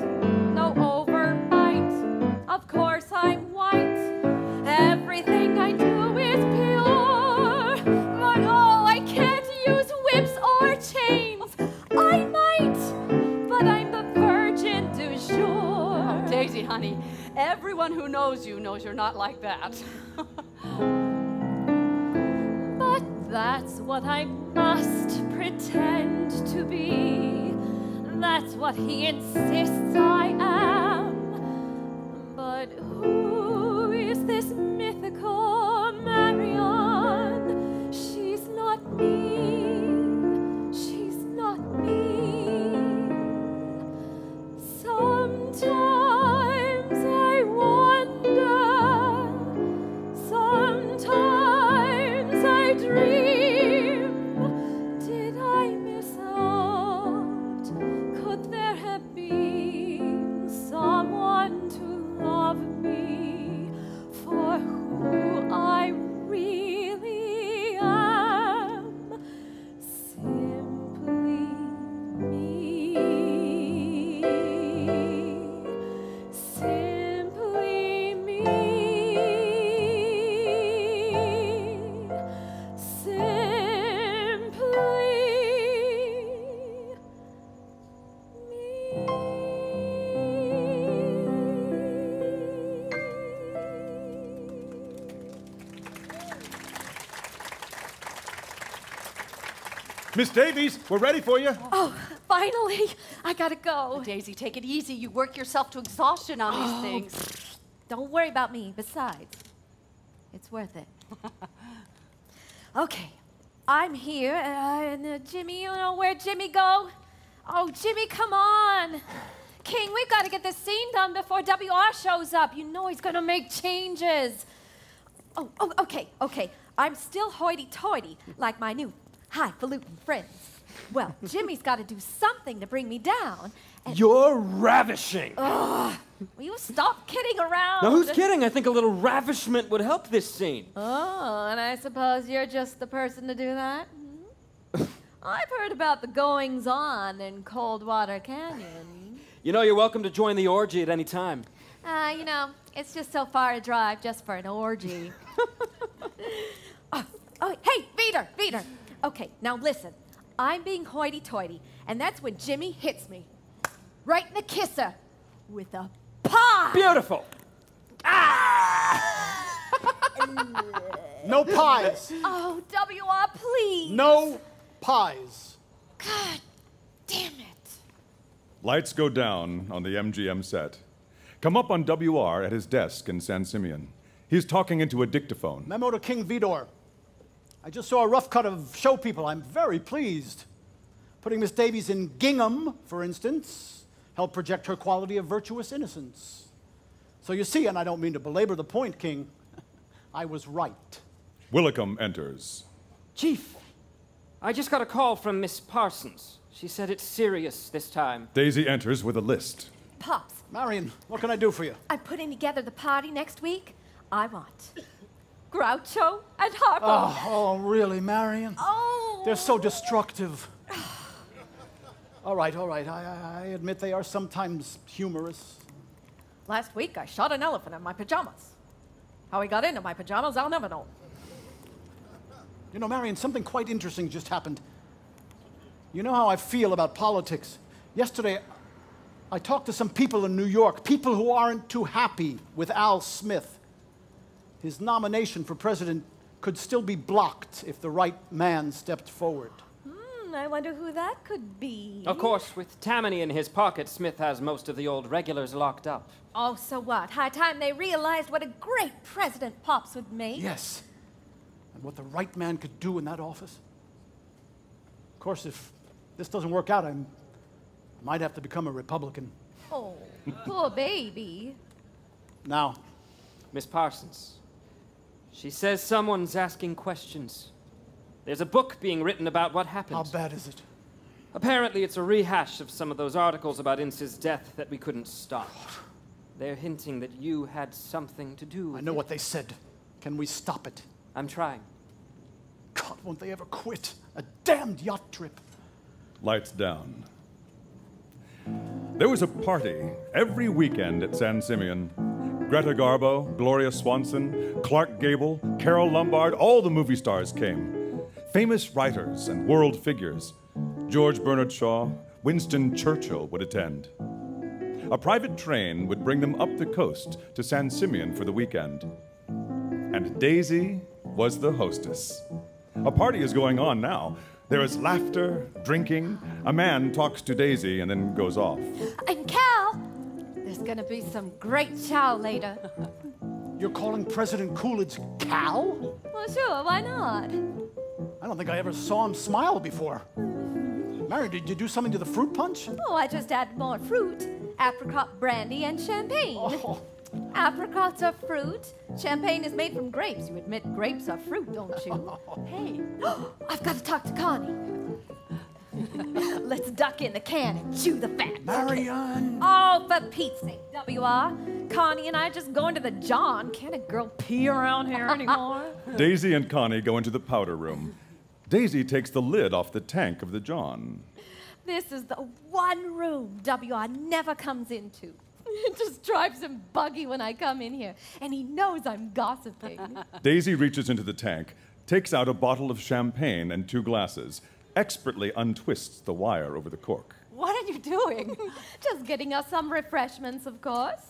no overbite. Of course I'm white. Everything I do is pure. But oh, I can't use whips or chains. I might, but I'm the Virgin du jour. Daisy, honey, everyone who knows you knows you're not like that. But that's what I must pretend to be. That's what he insists I am. But who is this mythical Marion? She's not me. She's not me. Sometimes I wonder. Sometimes I dream. Did I miss out? Could there have been someone to love me for who I really am? Simply me. Simply me. Miss Davies, we're ready for you. Oh, finally! I gotta go. Daisy, take it easy. You work yourself to exhaustion on these things. Don't worry about me. Besides, it's worth it. Okay, I'm here, and Jimmy, you know where Jimmy go? Oh, Jimmy, come on. King, we've got to get this scene done before WR shows up. You know he's gonna make changes. Oh, okay. I'm still hoity-toity, like my new highfalutin friends. Well, Jimmy's got to do something to bring me down. And You're ravishing. will you stop kidding around? Now, who's kidding? I think a little ravishment would help this scene. Oh, and I suppose you're just the person to do that? I've heard about the goings-on in Coldwater Canyon. You know, you're welcome to join the orgy at any time. You know, it's just so far to drive just for an orgy. Oh, hey, Peter. Okay, now listen. I'm being hoity-toity, and that's when Jimmy hits me. Right in the kisser. With a pie! Beautiful! No pies. Oh, WR, please! No pies. God damn it. Lights go down on the MGM set. Come up on WR at his desk in San Simeon. He's talking into a dictaphone. Memo to King Vidor. I just saw a rough cut of show people. I'm very pleased. Putting Miss Davies in gingham, for instance, helped project her quality of virtuous innocence. So you see, and I don't mean to belabor the point, King, I was right. Willicombe enters. Chief, I just got a call from Miss Parsons. She said it's serious this time. Daisy enters with a list. Pops, Marion, what can I do for you? I'm putting together the party next week. I want Groucho and Harpo. Oh, really, Marion? Oh. They're so destructive. All right. I admit they are sometimes humorous. Last week, I shot an elephant in my pajamas. How he got into my pajamas, I'll never know. You know, Marion, something quite interesting just happened. You know how I feel about politics. Yesterday, I talked to some people in New York, people who aren't too happy with Al Smith. His nomination for president could still be blocked if the right man stepped forward. I wonder who that could be. Of course, with Tammany in his pocket, Smith has most of the old regulars locked up. Oh, so what? High time they realized what a great president Pops would make. Yes. And what the right man could do in that office. Of course, if this doesn't work out, I might have to become a Republican. Oh, poor baby. Now, Miss Parsons, she says someone's asking questions. There's a book being written about what happened. how bad is it? Apparently, it's a rehash of some of those articles about Ince's death that we couldn't stop. They're hinting that you had something to do with I know it. what they said. Can we stop it? I'm trying. God, won't they ever quit? A damned yacht trip. Lights down. There was a party every weekend at San Simeon. Greta Garbo, Gloria Swanson, Clark Gable, Carol Lombard, all the movie stars came. Famous writers and world figures. George Bernard Shaw, Winston Churchill would attend. A private train would bring them up the coast to San Simeon for the weekend. And Daisy was the hostess. A party is going on now. There is laughter, drinking. A man talks to Daisy and then goes off. And Cal, there's gonna be some great chow later. You're calling President Coolidge Cal? Well, sure, why not? I don't think I ever saw him smile before. Marion, did you do something to the fruit punch? Oh, I just added more fruit. Apricot brandy and champagne. Oh. Apricots are fruit. Champagne is made from grapes. You admit grapes are fruit, don't you? Hey, I've got to talk to Connie. Let's duck in the can and chew the fat. Marion! Oh, for Pete's sake, WR. Connie and I just going to the John. Can't a girl pee around here anymore? Daisy and Connie go into the powder room. Daisy takes the lid off the tank of the John. This is the one room WR never comes into. It just drives him buggy when I come in here, and he knows I'm gossiping. Daisy reaches into the tank, takes out a bottle of champagne and 2 glasses, expertly untwists the wire over the cork. What are you doing? Just getting us some refreshments, of course.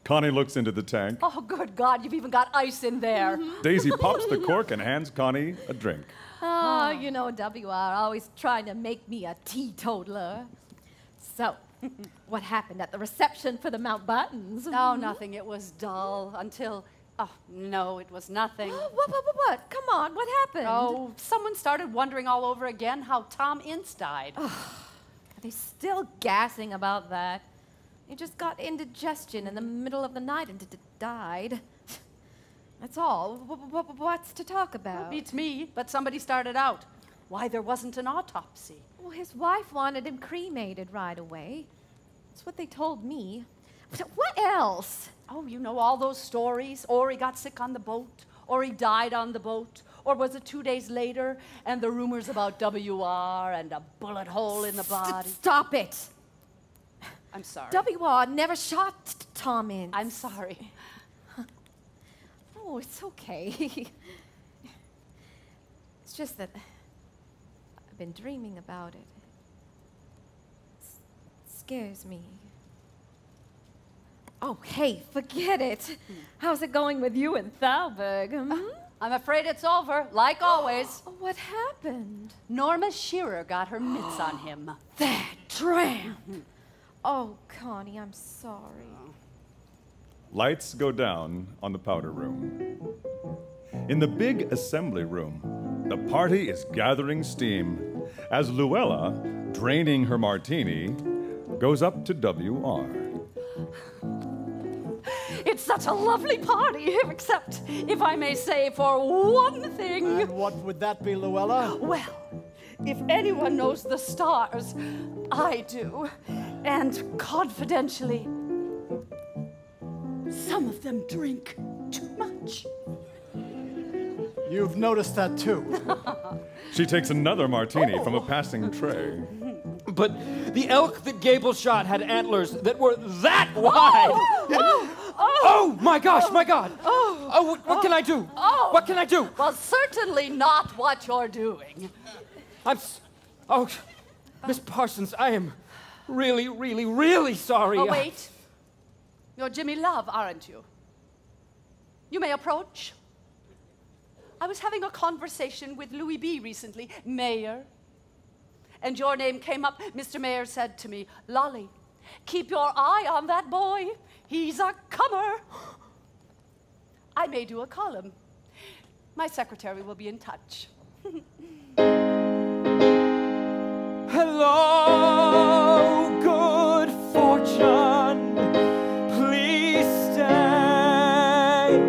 Connie looks into the tank. Oh, good God, you've even got ice in there. Daisy pops the cork and hands Connie a drink. Oh, you know WR, always trying to make me a teetotaler. So, what happened at the reception for the Mountbattens? Oh, nothing. It was dull until... Oh, no, it was nothing. What? Come on, what happened? Oh, someone started wondering all over again how Tom Ince died. Are they still gassing about that? He just got indigestion in the middle of the night and died. That's all. What's to talk about? Beats me, but somebody started out. Why there wasn't an autopsy. Well, his wife wanted him cremated right away. That's what they told me. What else? Oh, you know all those stories. Or he got sick on the boat, or he died on the boat, or was it 2 days later, and the rumors about WR and a bullet hole in the body. Stop it! I'm sorry. WR never shot Tom Ince. I'm sorry. Oh, it's okay. It's just that I've been dreaming about it. Scares me. Oh, hey, forget it. How's it going with you and Thalberg? I'm afraid it's over, like always. Oh, what happened? Norma Shearer got her mitts on him. That tramp! Oh, Connie, I'm sorry. Lights go down on the powder room. In the big assembly room, the party is gathering steam as Louella, draining her martini, goes up to WR. It's such a lovely party, except, if I may say, for one thing. And what would that be, Louella? Well, if anyone knows the stars, I do. And confidentially, some of them drink too much. You've noticed that too. She takes another martini from a passing tray. But the elk that Gable shot had antlers that were that wide. Oh my gosh, my God. Oh, what can I do? What can I do? Well, certainly not what you're doing. Oh, Miss Parsons, I am really, really, really sorry. Oh, wait. You're Jimmy Love, aren't you? You may approach. I was having a conversation with Louis B. recently, Mayor. And your name came up. Mr. Mayor said to me, Lolly, keep your eye on that boy. He's a comer. I may do a column. My secretary will be in touch. Hello, good fortune. Please stay.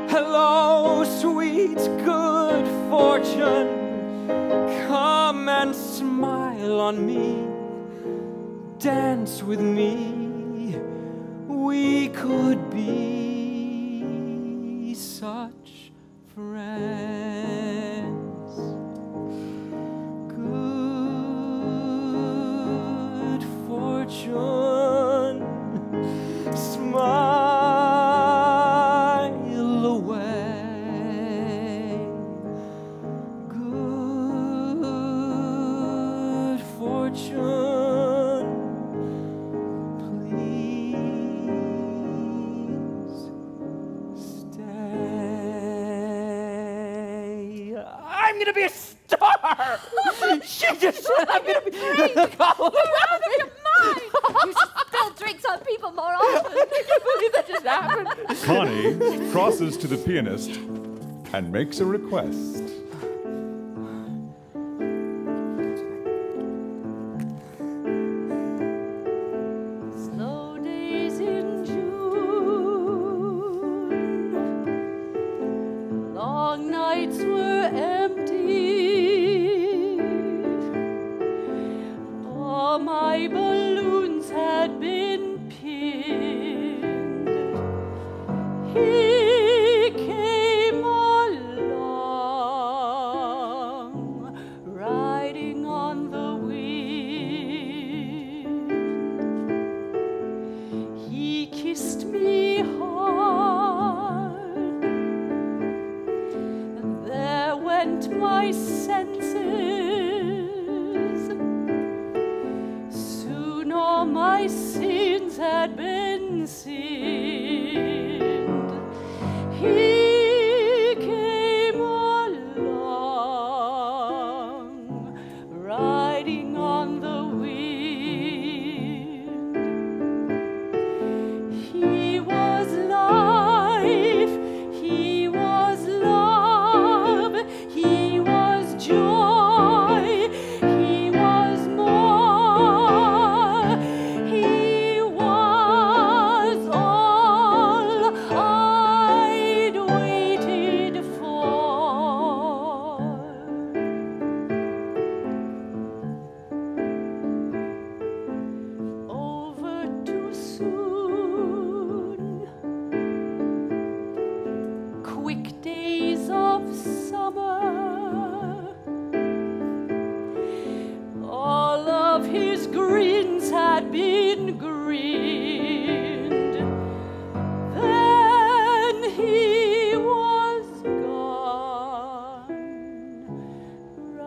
Hello, sweet good fortune. Come and smile on me. Dance with me. We could be such friends. Good fortune, smile away. Good fortune, please stay. I'm gonna be a star! She just said I'm gonna be You're out of your mind! You should spill drinks on people more often. I can't believe that just happened. Connie crosses to the pianist and makes a request. Slow days in June, long nights were empty. All my balloons had been pinned. He came along, riding on the wind. He kissed me hard, and there went my senses. Soon all my sins had been sinned. He came along, riding on the wind. He was life, he was love, he was joy, he was more, he was all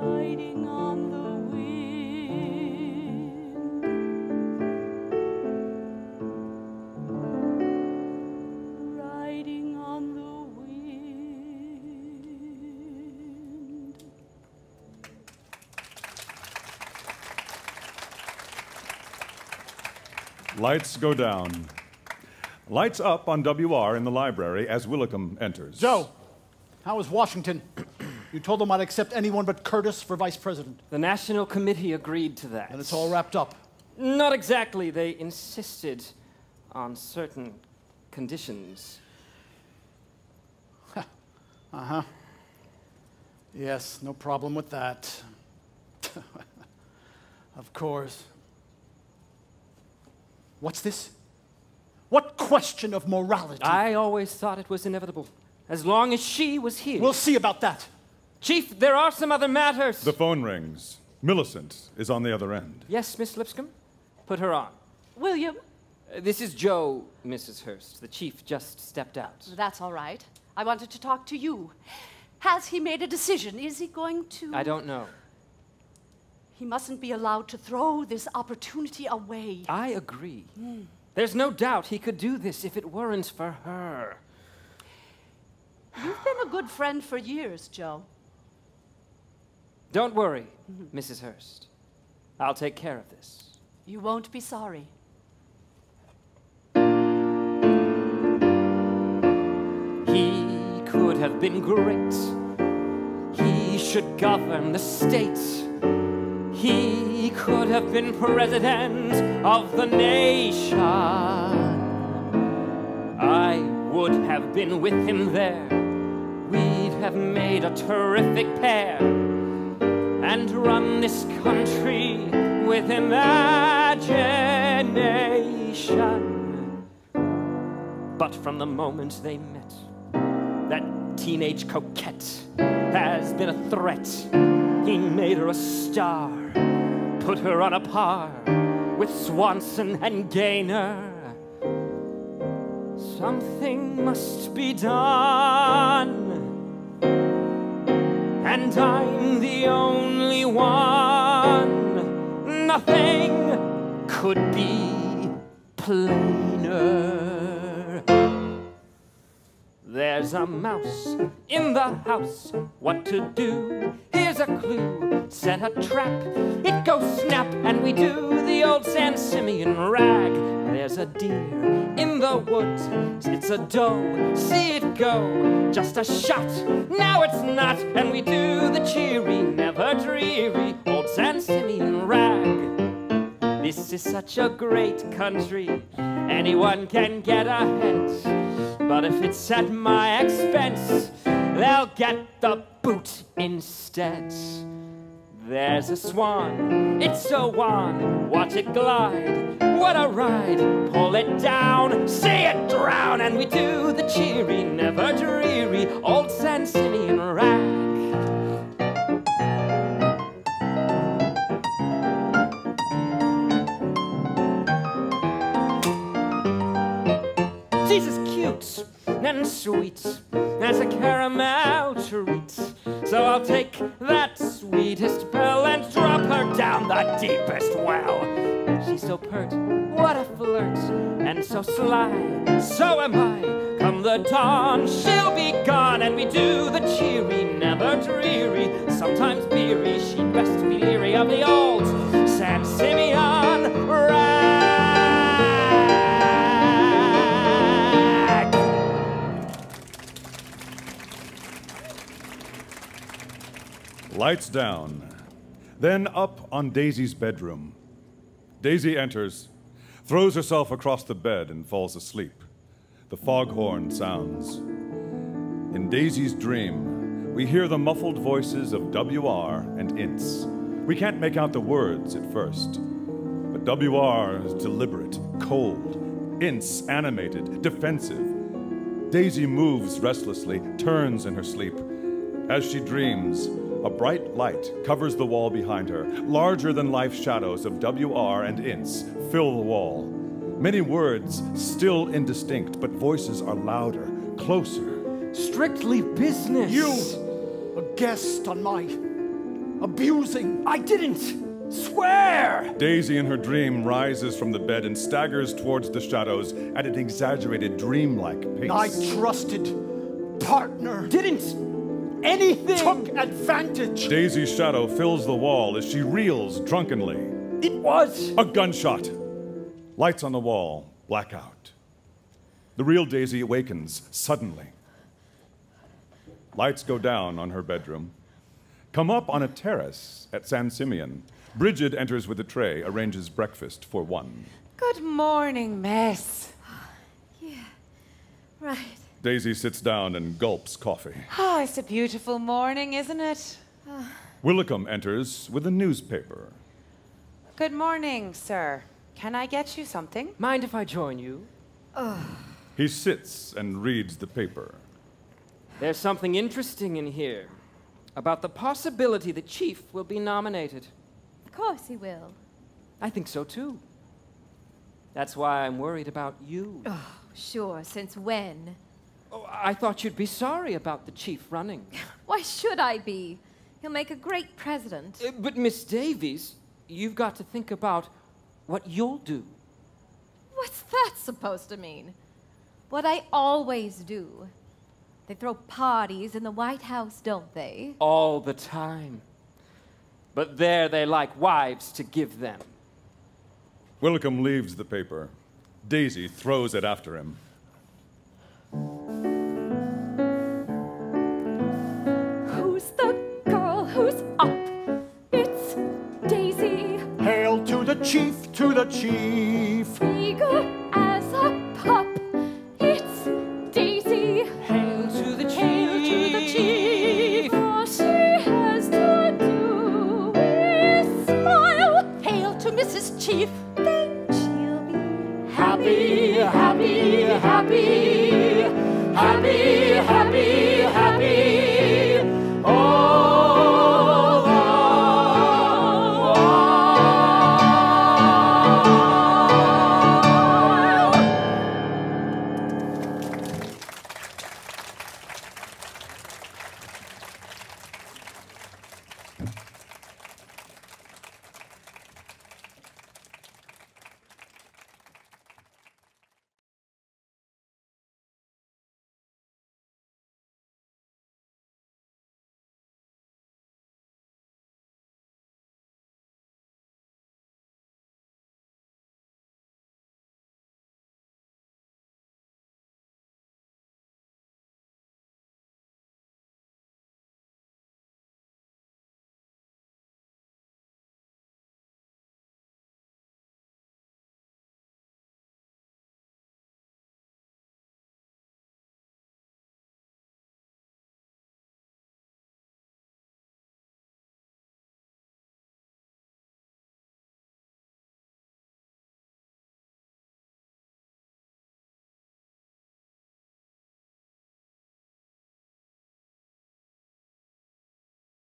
riding on the wind. Riding on the wind. Lights go down. Lights up on WR in the library as Willicombe enters. Joe, how is Washington? You told them I'd accept anyone but Curtis for vice president. The National Committee agreed to that. And it's all wrapped up. Not exactly. They insisted on certain conditions. Uh-huh. Yes, no problem with that. Of course. What's this? What question of morality? I always thought it was inevitable, as long as she was here. We'll see about that. Chief, there are some other matters. The phone rings. Millicent is on the other end. Yes, Miss Lipscomb? Put her on. William? This is Joe, Mrs. Hearst. The chief just stepped out. That's all right. I wanted to talk to you. Has he made a decision? Is he going to... I don't know. He mustn't be allowed to throw this opportunity away. I agree. There's no doubt he could do this if it weren't for her. You've been a good friend for years, Joe. Don't worry, Mrs. Hearst. I'll take care of this. You won't be sorry. He could have been great. He should govern the state. He could have been president of the nation. I would have been with him there. We'd have made a terrific pair and run this country with imagination. But from the moment they met, that teenage coquette has been a threat. He made her a star, put her on a par with Swanson and Gaynor. Something must be done, and I'm the only one. Nothing could be plainer. There's a mouse in the house. What to do? Here's a clue. Set a trap. It goes snap, and we do the old San Simeon rag. There's a deer in the woods. It's a doe. See it go. Just a shot. Now it's not, and we do the cheery, never dreary old San Simeon rag. This is such a great country. Anyone can get ahead. But if it's at my expense, they'll get the boot instead. There's a swan, it's so wan, watch it glide, what a ride, pull it down, see it drown, and we do the cheery, never dreary, old San Simeon rag. Jesus cute and sweet as a caramel treat. So I'll take that sweetest belle and drop her down the deepest well. She's so pert, what a flirt, and so sly, so am I. Come the dawn, she'll be gone, and we do the cheery, never dreary, sometimes beery. She'd best be leery of the old San Simeon rag. Lights down. Then up on Daisy's bedroom. Daisy enters, throws herself across the bed and falls asleep. The foghorn sounds. In Daisy's dream, we hear the muffled voices of WR and Ince. We can't make out the words at first, but WR is deliberate, cold, Ince animated, defensive. Daisy moves restlessly, turns in her sleep. As she dreams, a bright light covers the wall behind her. Larger-than-life shadows of WR and Ince fill the wall. Many words still indistinct, but voices are louder, closer. Strictly business. You, a guest on my abusing. I didn't! Swear! Daisy in her dream rises from the bed and staggers towards the shadows at an exaggerated dreamlike pace. My trusted partner Didn't! Anything! took advantage. Daisy's shadow fills the wall as she reels drunkenly. It was! A gunshot. Lights on the wall black out. The real Daisy awakens suddenly. Lights go down on her bedroom. Come up on a terrace at San Simeon. Brigid enters with a tray, arranges breakfast for one. Good morning, miss. Right. Daisy sits down and gulps coffee. Ah, it's a beautiful morning, isn't it? Willicombe enters with a newspaper. Good morning, sir. Can I get you something? Mind if I join you? He sits and reads the paper. There's something interesting in here about the possibility the chief will be nominated. Of course he will. I think so too. That's why I'm worried about you. Oh, sure. Since when? Oh, I thought you'd be sorry about the chief running. Why should I be? He'll make a great president. But Miss Davies, you've got to think about what you'll do. What's that supposed to mean? What I always do. They throw parties in the White House, don't they? All the time. But there they like wives to give them. Willicombe leaves the paper. Daisy throws it after him. Who's the girl who's up? It's Daisy. Hail to the chief, to the chief. Eager as a pup. It's Daisy. Hail to the chief! Hail to the chief. All she has to do is smile. Hail to Mrs. Chief. Then she'll be Happy, happy, happy, happy, happy.